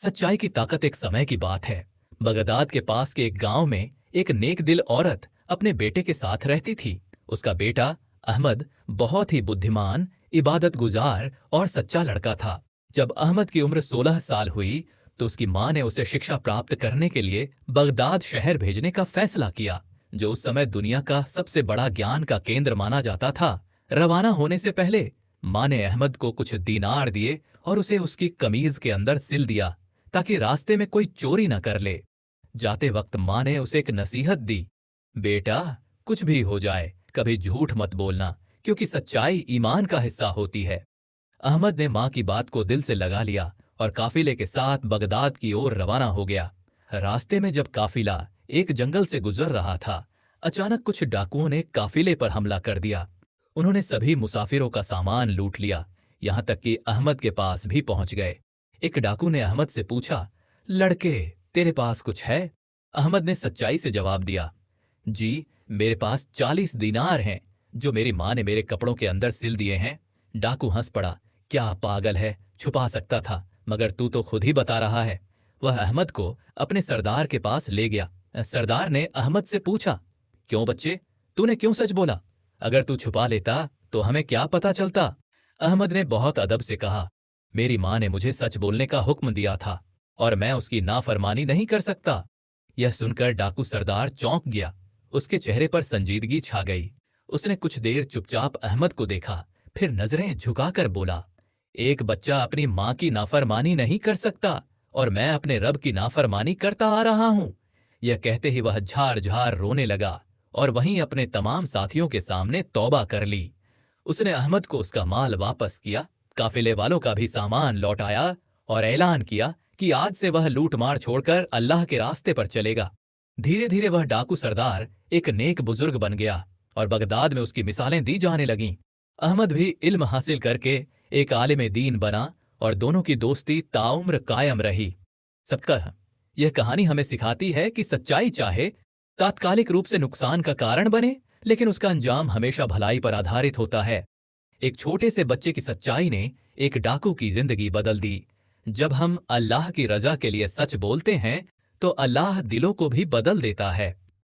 सच्चाई की ताकत। एक समय की बात है, बगदाद के पास के एक गांव में एक नेक दिल औरत अपने बेटे के साथ रहती थी। उसका बेटा अहमद बहुत ही बुद्धिमान, इबादत गुजार और सच्चा लड़का था। जब अहमद की उम्र 16 साल हुई तो उसकी मां ने उसे शिक्षा प्राप्त करने के लिए बगदाद शहर भेजने का फैसला किया, जो उस समय दुनिया का सबसे बड़ा ज्ञान का केंद्र माना जाता था। रवाना होने से पहले मां ने अहमद को कुछ दीनार दिए और उसे उसकी कमीज के अंदर सिल दिया ताकि रास्ते में कोई चोरी न कर ले। जाते वक्त मां ने उसे एक नसीहत दी, बेटा, कुछ भी हो जाए कभी झूठ मत बोलना, क्योंकि सच्चाई ईमान का हिस्सा होती है। अहमद ने मां की बात को दिल से लगा लिया और काफिले के साथ बगदाद की ओर रवाना हो गया। रास्ते में जब काफिला एक जंगल से गुजर रहा था, अचानक कुछ डाकुओं ने काफिले पर हमला कर दिया। उन्होंने सभी मुसाफिरों का सामान लूट लिया, यहां तक कि अहमद के पास भी पहुंच गए। एक डाकू ने अहमद से पूछा, लड़के, तेरे पास कुछ है? अहमद ने सच्चाई से जवाब दिया, जी, मेरे पास 40 दीनार हैं, जो मेरी मां ने मेरे कपड़ों के अंदर सिल दिए हैं। डाकू हंस पड़ा, क्या पागल है, छुपा सकता था, मगर तू तो खुद ही बता रहा है। वह अहमद को अपने सरदार के पास ले गया। सरदार ने अहमद से पूछा, क्यों बच्चे, तूने क्यों सच बोला? अगर तू छुपा लेता तो हमें क्या पता चलता? अहमद ने बहुत अदब से कहा, मेरी मां ने मुझे सच बोलने का हुक्म दिया था और मैं उसकी नाफरमानी नहीं कर सकता। यह सुनकर डाकू सरदार चौंक गया। उसके चेहरे पर संजीदगी छा गई। उसने कुछ देर चुपचाप अहमद को देखा, फिर नजरें झुकाकर बोला, एक बच्चा अपनी मां की नाफरमानी नहीं कर सकता और मैं अपने रब की नाफरमानी करता आ रहा हूं। यह कहते ही वह झार झार रोने लगा और वहीं अपने तमाम साथियों के सामने तौबा कर ली। उसने अहमद को उसका माल वापस किया, काफिले वालों का भी सामान लौटाया और ऐलान किया कि आज से वह लूट मार छोड़कर अल्लाह के रास्ते पर चलेगा। धीरे धीरे वह डाकू सरदार एक नेक बुजुर्ग बन गया और बगदाद में उसकी मिसालें दी जाने लगीं। अहमद भी इल्म हासिल करके एक आलिम दीन बना और दोनों की दोस्ती ताउम्र कायम रही। सबका यह कहानी हमें सिखाती है कि सच्चाई चाहे तात्कालिक रूप से नुकसान का कारण बने, लेकिन उसका अंजाम हमेशा भलाई पर आधारित होता है। एक छोटे से बच्चे की सच्चाई ने एक डाकू की जिंदगी बदल दी। जब हम अल्लाह की रजा के लिए सच बोलते हैं तो अल्लाह दिलों को भी बदल देता है।